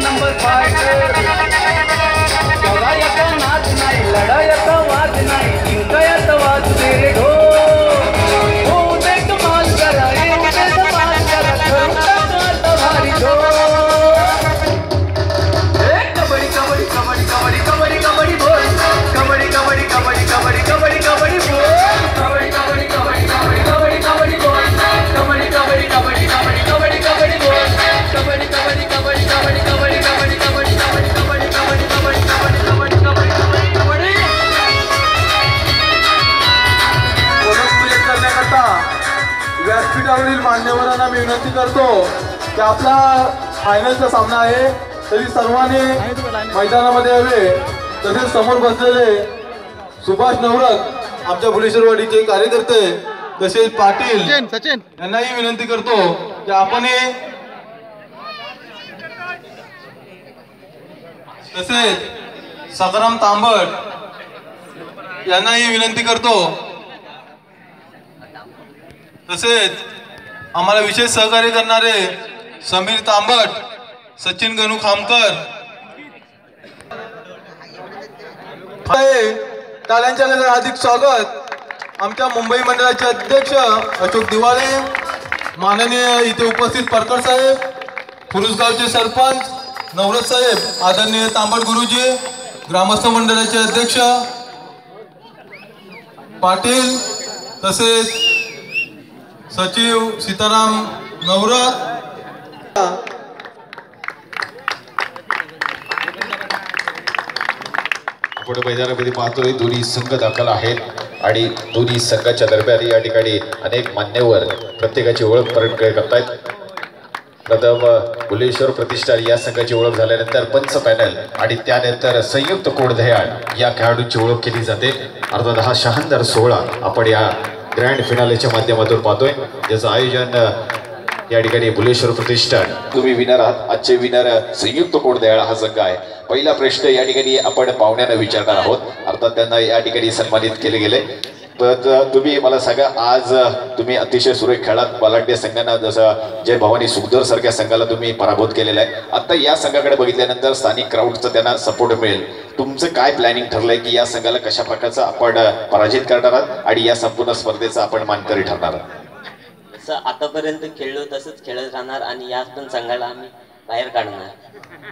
Number fighter जगायचा नाच नाही लढायचा वाद नाही जिंकायचा वाद तेरे ढो उदे कमाल करा उदे कमाल करा करूता भारी ढो कबड्डी कबड्डी कबड्डी कबड्डी कबड्डी कबड्डी बोल कबड्डी कबड्डी कबड्डी कबड्डी कबड्डी कबड्डी बोल कबड्डी कबड्डी कबड्डी कबड्डी कबड्डी बोल कबड्डी कबड्डी कबड्डी कबड्डी कबड्डी कबड्डी बोल कबड्डी कबड्डी कबड्डी कबड्डी कबड्डी कबड्डी कबड्डी कबड्डी कबड्डी कबड्डी कबड्डी कबड्डी कबड्डी ओळख करण्याकरता व्यासपीठावरील मान्यवरांना मी विनंती करतो की आपला फायनलचा सामना आहे तरी सर्वांनी मैदानामध्ये यावे। तसेच समोर बसलेले सुभाष नवरत आमच्या भुलेश्वरवाडीचे कार्यकर्ते तसेच पाटील सचिन यांनाही विनंती करतो की आपण तसेच सकाराम तांबट यांनाही विनंती करतो तसेच आम्हाला विशेष सहकार्य करणारे समीर तांबट सचिन गणू खामकर टाळ्यांच्या गजरात हार्दिक स्वागत। आमच्या मुंबई मंडळाचे अध्यक्ष अशोक दिवाळे माननीय इथे उपस्थित परकर साहेब फुरुसगावचे सरपंच नवरत साहेब आदरणीय तांबट गुरुजी ग्रामस्थ मंडळाचे अध्यक्ष पाटील तसेच सचिव सीताराम नवरत आपण मैदानामध्ये पाहतोय दोन्ही संघ दाखल आहेत आणि दोन्ही संघाच्या दरम्यान या ठिकाणी अनेक मान्यवर प्रत्येकाची ओळख करतायत। प्रथम भुलेश्वर प्रतिष्ठान या संघाची ओळख झाल्यानंतर पंच पॅनल आणि त्यानंतर संयुक्त कोडधयाळ या खेळाडूंची ओळख केली जाते। अर्थात हा शानदार सोहळा आपण या ग्रँड फिनालेच्या माध्यमातून पाहतोय ज्याचं आयोजन या ठिकाणी भुलेश्वर प्रतिष्ठान। तुम्ही विनर आहात। आजचे विनर संयुक्त कोडधयाळ हा संघ आहे। पहिला प्रश्न या ठिकाणी आपण पाहुण्यांना विचारणार आहोत, अर्थात त्यांना या ठिकाणी सन्मानित केले गेले। तर तुम्ही मला सांगा, आज तुम्ही अतिशय सुरेख खेळात बलाढ्य संघांना जसं जय भवानी सुखदर सारख्या संघाला तुम्ही पराभूत केलेला आहे। आता या संघाकडे बघितल्यानंतर स्थानिक क्राऊडचं त्यांना सपोर्ट मिळेल, तुमचं काय प्लॅनिंग ठरलंय की या संघाला कशा प्रकारचं आपण पराजित करणार आहात आणि या संपूर्ण स्पर्धेचा आपण मानकरी ठरणार आहात? आतापर्यंत खेळलो तसंच खेळत राहणार आणि याच पण संघाला आम्ही बाहेर काढणार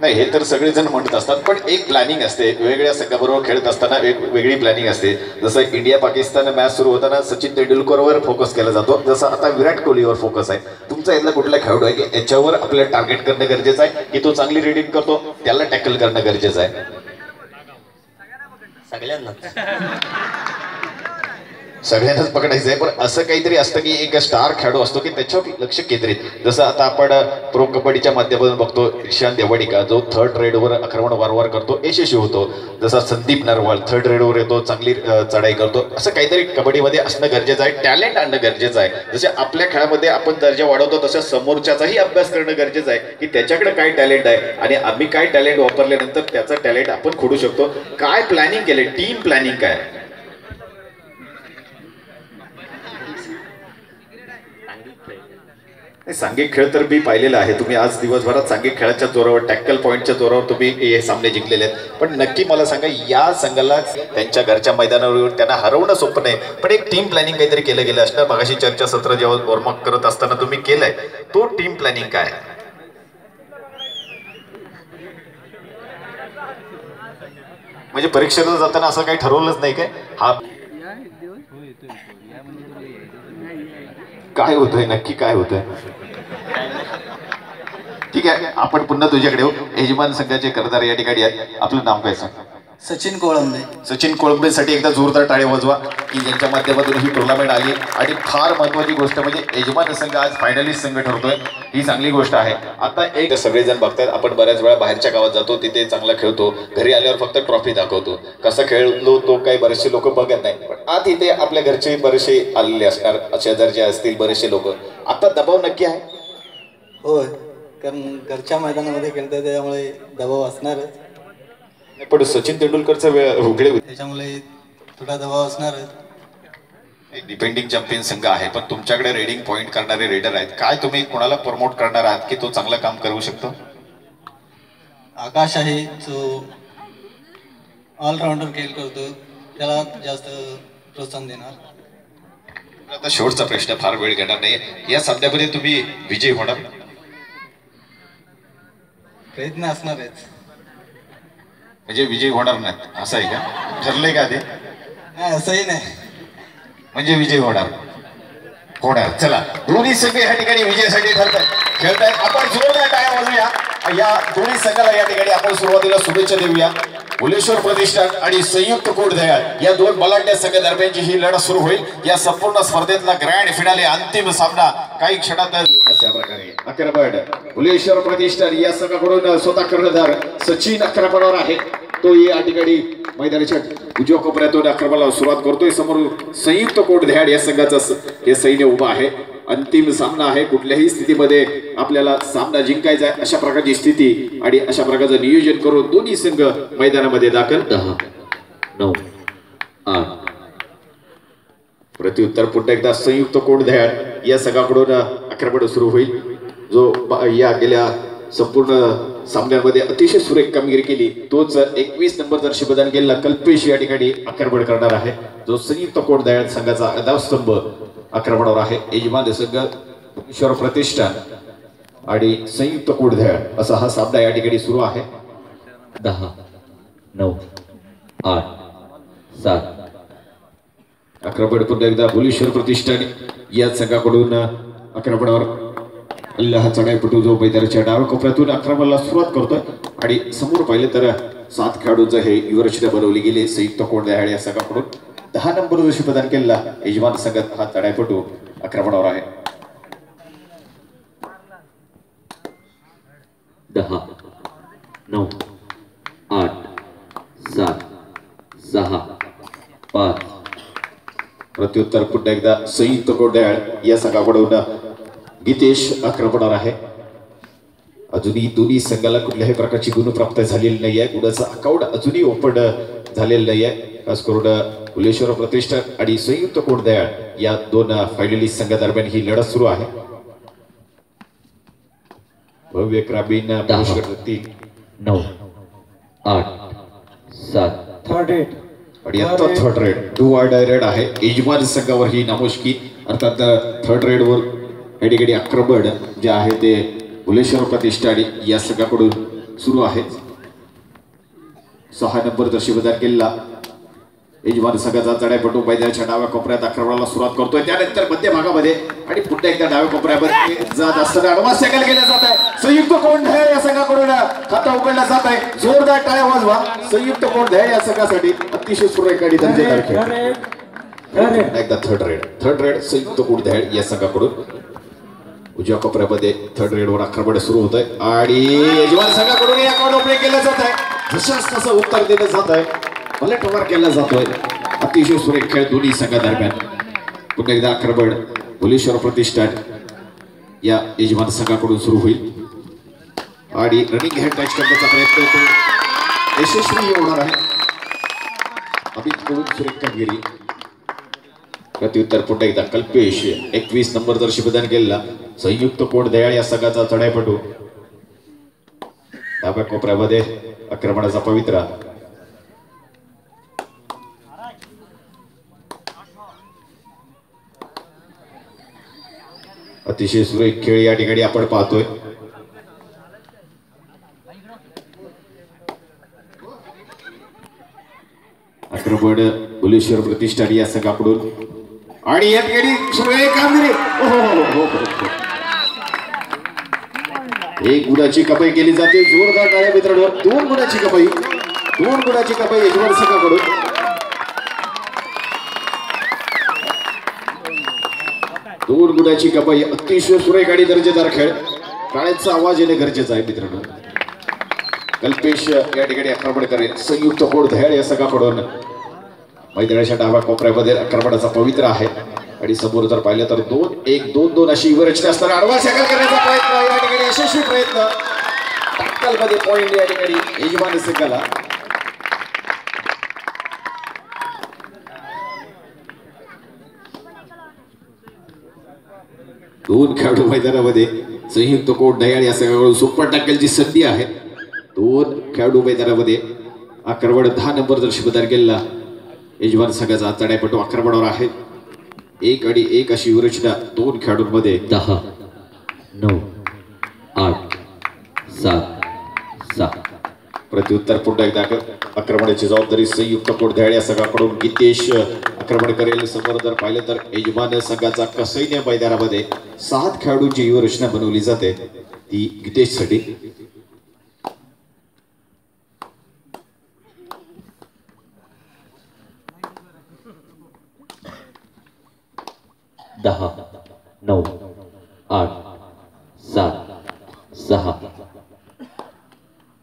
नाही। हे तर सगळेजण म्हणत असतात, पण एक प्लॅनिंग असते वेगवेगळ्या संघाबरोबर खेळत असताना वेगळी प्लॅनिंग असते। जसं इंडिया पाकिस्तान मॅच सुरू होताना सचिन तेंडुलकरवर फोकस केला जातो, जसं आता विराट कोहलीवर फोकस आहे। तुमचा यातला कुठला खेळाडू आहे की याच्यावर आपल्याला टार्गेट करणं गरजेचं आहे की तो चांगली रीडिंग करतो त्याला टॅकल करणं गरजेचं आहे? सगळ्यांनाच पकडायचं आहे, पण असं काहीतरी असतं की एक स्टार खेळाडू असतो की त्याच्यावर लक्ष केंद्रित। जसं आता आपण प्रो कबड्डीच्या माध्यमातून बघतो ईशान देवाडिका जो थर्ड रेडवर आक्रमण वारंवार करतो, यशस्वी होतो। जसा संदीप नरवाल थर्ड रेडवर येतो, चांगली चढाई करतो। असं काहीतरी कबड्डीमध्ये असणं गरजेचं आहे, टॅलेंट आणणं गरजेचं आहे। जसे आपल्या खेळामध्ये आपण दर्जा वाढवतो तसं समोरच्याचाही अभ्यास करणं गरजेचं आहे की त्याच्याकडे काय टॅलेंट आहे आणि आम्ही काय टॅलेंट वापरल्यानंतर त्याचं टॅलेंट आपण खोडू शकतो। काय प्लॅनिंग केले, टीम प्लॅनिंग काय? सांघिक खेळ तर मी पाहिलेला आहे, तुम्ही आज दिवसभरात सांघिक खेळाच्या जोरावर टॅकल पॉईंटच्या जोरावर तुम्ही हे सामने जिंकलेले आहेत। पण नक्की मला सांगा, या संघाला त्यांच्या घरच्या मैदानावर त्यांना हरवणं सोपं नाही, पण एक टीम प्लॅनिंग काहीतरी केलं गेलं असणार। मगाशी चर्चासत्र जेव्हा वॉर्मअप करत असताना तुम्ही केलंय, तो टीम प्लॅनिंग काय? म्हणजे परीक्षेला जाताना असं काही ठरवलंच नाही काय? हा काय होतंय नक्की, काय होतंय? ठीक आहे, आपण पुन्हा तुझ्याकडे येऊ। यजमान संघाचे करदार या ठिकाणी आहेत, आपलं नाव काय सांग? सचिन कोळंबे। सचिन कोळंबेसाठी एकदा जोरदार टाळ्या वाजवा की ज्यांच्या माध्यमातून ही टुर्नामेंट आली। आणि फार महत्त्वाची गोष्ट म्हणजे यजमान संघ आज फायनलिस्ट संघ ठरतोय, ही चांगली गोष्ट आहे। आता एक सगळेजण बघतात, आपण बऱ्याच वेळा बाहेरच्या गावात जातो, तिथे चांगला खेळतो, घरी आल्यावर फक्त ट्रॉफी दाखवतो, कसं खेळलो तो काही बरेचसे लोक बघत नाही। पण आज इथे आपल्या घरचे बरेचसे आलेले असणार, शेजारचे असतील बरेचसे लोक, आता दबाव नक्की आहे? होय, कारण घरच्या मैदानामध्ये खेळतात त्यामुळे दबाव असणारच। पण सचिन तेंडुलकरचा वेगळे त्याच्यामुळे थोडा दबाव असणारच। डिपेंडिंग चॅम्पियन संघ आहे, पण तुमच्याकडे रेडिंग पॉइंट करणारे रेडर आहेत, काय तुम्ही कोणाला प्रमोट करणार आहात की तो चांगलं काम करू शकतो? आकाश आहे जो ऑलराऊंडर खेळ करतो, त्याला जास्त प्रोत्साहन देणार. आता शेवटचा प्रश्न, फार वेळ घेणार नाही. या सामन्यामध्ये तुम्ही विजयी होणार? प्रयत्न असणार आहेत. म्हणजे विजयी होणार नाही असं आहे का? ठरलंय का ते? नाही असंही नाही, म्हणजे विजयी होणार. चला, दोन्ही संघ या ठिकाणी विजयासाठी खेळतायत. आपण जोरदार टाळ्या वाजवूया. या दोन्ही संघाला या ठिकाणी आपण सुरुवातीला शुभेच्छा देऊया. भुलेश्वर प्रतिष्ठान आणि संयुक्त कोडदयाळ या दोन बलाढ्य संघादरम्यानची ही लढत सुरू होईल. या संपूर्ण स्पर्धेतला ग्रँड फिनाले अंतिम सामना काही क्षणात अशा प्रकारे. अक्रबड भुलेश्वर प्रतिष्ठान या संघाकडून स्वतः कर्णधार सचिन अक्रबडावर आहे. तो या ठिकाणी मैदानाच्या उजव्या कोपऱ्यातून आक्रमणाला सुरुवात करतोय. समोर संयुक्त कोडदयाळ या संघाचं हे सैन्य उभा आहे. अंतिम सामना आहे. कुठल्याही स्थितीमध्ये आपल्याला सामना जिंकायचा आहे अशा प्रकारची स्थिती आणि अशा प्रकारचं नियोजन करून दोन्ही संघ मैदानामध्ये दाखल. 10, 9, 8. प्रत्युत्तर पुन्हा एकदा संयुक्त कोडदयाळ या संघाकडून आक्रमण सुरू होईल. जो या गेल्या संपूर्ण सामन्यामध्ये अतिशय सुरेख कामगिरी केली तोच 21 नंबर जर्सी प्रदान केलेला कल्पेश या ठिकाणी आक्रमण करणार आहे. जो संयुक्त कोडदयाळ संघाचा आधारस्तंभ आक्रमणावर आहे. यजमान संघ भुलेश्वर प्रतिष्ठान आणि संयुक्त कोडदयाळ असा हा सामना या ठिकाणी सुरू आहे. 10, 9, 8, 7. आक्रमण पुन्हा एकदा भुलेश्वर प्रतिष्ठान या संघाकडून आक्रमणावर हा चढाईपटू जो मैदानाच्या डाव्या कोपऱ्यातून आक्रमणाला सुरुवात करतोय. आणि समोर पाहिलं तर 7 खेळाडूंचं हे युवरचना बनवली गेली संयुक्त कोडदयाळ या संघाकडून. 10 नंबर जर्सी प्रदान केलेला यजमान संघात हा चढाईपटू आक्रमणावर आहे. 10, 9, 8, 7, 6, 5. प्रत्युत्तर पुन्हा एकदा संयुक्त कोडदयाळ या संघाकडून गीतेश आक्रमणावर आहे. अजूनही दोन्ही संघाला कुठल्याही प्रकारची गुण प्राप्त झालेली नाही आहे. गुणाचा अकाउंट अजूनही ओपन झालेलं नाही आहे. खास करून भुलेश्वर प्रतिष्ठान आणि संयुक्त कोडदयाळ या दोन फायनलिस्ट संघादरम्यान ही लढत सुरू आहे. भव्य ग्रामीण 9, 8, 7. थर्ड रेड आणि आता थर्ड रेड 2 रेड आहे. यजमान संघावर ही नामोशकी अर्थात थर्ड रेड वर या ठिकाणी आक्रमण जे आहे ते भुलेश्वर प्रतिष्ठान या संघाकडून सुरू आहे. 6 नंबर जर्सी प्रदान केलेला यजमान संघाचा चढाईपटू मैदानाच्या डाव्या कोपऱ्यात आक्रमणाला सुरुवात करतोय. त्यानंतर मध्य भागामध्ये आणि पुन्हा एकदा डाव्या कोपऱ्यामध्ये जात असताना अडवान्स टॅकल केला जात आहे. संयुक्त कोडदयाळ या संघाकडून खाता उघडला जात आहे. जोरदार टाळ्या वाजवा संयुक्त कोडदयाळ या संघासाठी. अतिशय सुरेख आणि दर्जेदार खेळ. एकदा थर्ड रेड संयुक्त कोडदयाळ या संघाकडून उजव्या कोपऱ्यामध्ये थर्ड रेडवर आक्रमण सुरू होत आहे आणि यजमान संघाकडून या अकाउंट ओपनिंग केलं जात आहे. जशाच तसं उत्तर दिलं जात आहे. पलटवार केला जातोय. अतिशय सुरेख खेळ दोन्ही संघादरम्यान. पुन्हा एकदा आक्रमण भुलेश्वर प्रतिष्ठान या यजमान संघाकडून सुरू होईल आणि रनिंग हँड टच करण्याचा प्रयत्न तो यशस्वी होणार आहे. अमित कडून सुरेख कामगिरी. प्रत्युत्तर पुन्हा एकदा कल्पेश 21 नंबर जर्सी प्रदान केलेला संयुक्त कोडदयाळ या संघाचा चढाईपटू. डाव्या कोपऱ्यामध्ये आक्रमणाचा पवित्रा. अतिशय सुरेख खेळ या ठिकाणी आपण पाहतोय. आक्रमण भुलेश्वर प्रतिष्ठान या संघाकडून आणि या ठिकाणी सुरेख कामगिरी. एक गुणाची कमाई केली जाते. जोरदार टाळ्या मित्रांनो. 2 गुणाची कमाई यजमान संघाकडून. दोन गुणाची कमाई. अतिशय सुरेख आणि दर्जेदार खेळ. टाळ्यांचा आवाज येणे गरजेचं आहे मित्रांनो. कल्पेश या ठिकाणी आक्रमण करेल संयुक्त कोडदयाळ या संघाकडून. मैदानाच्या डाव्या कोपऱ्यामध्ये आक्रमणाचा पवित्र आहे आणि समोर जर पाहिलं तर 2-1-2-2 अशी रचना असताना अडवान्स टॅकल करण्याचा प्रयत्न या ठिकाणी यशस्वी प्रयत्न. टॅकलमध्ये पॉइंट या ठिकाणी यजमान संघाला. दोन खेळाडू मैदानामध्ये. संयुक्त कोडदयाळ या संघाकडून सुपर टॅकलची संधी आहे. दोन खेळाडू मैदानामध्ये. आक्रमण 10 नंबर दर्शवदार गेलेला यजमान संघाचा चढाईपटू आक्रमणावर आहे. 1 आणि 1 अशी रचना दोन खेळाडूंमध्ये. 10 9 8 7 6. प्रत्युत्तर पुन्हा एकदा आक्रमणाची जबाबदारी संयुक्त कोडधाळे या संघाकडून गीतेश आक्रमण करेल. समोर जर पाहिलं तर यजमान संघाचा कसैन्य मैदानामध्ये 7 खेळाडूंची व्यूहरचना बनवली जाते ती गीतेशसाठी. 10 9 8 7 6.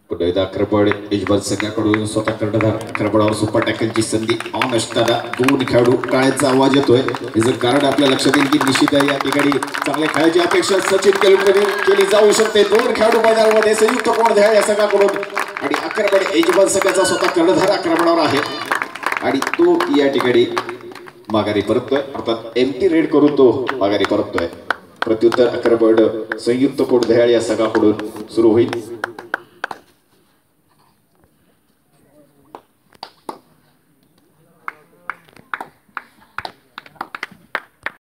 पुन्हा एकदा आक्रमण यजमान संघाकडून स्वतः कर्णधार आक्रमणावर सुपर टॅकलची संधी ऑन असताना दोन खेळाडू टाळ्यांचा आवाज येतोय. याचं कारण आपल्या लक्षात येईल की निश्चित या ठिकाणी चांगल्या खेळाची अपेक्षा सचिन केलुरकडे केली जाऊ शकते. दोन खेळाडू मैदानामध्ये संयुक्त कोडधाळे या संघाकडून आणि आक्रमण यजमान संघाचा स्वतः कर्णधार आक्रमणावर आहे आणि तो या ठिकाणी माघारी परततोय. अर्थात एम्प्टी रेड करून तो माघारी परततोय. प्रत्युत्तर आक्रमण संयुक्त कोडधाळे या संघाकडून सुरू होईल.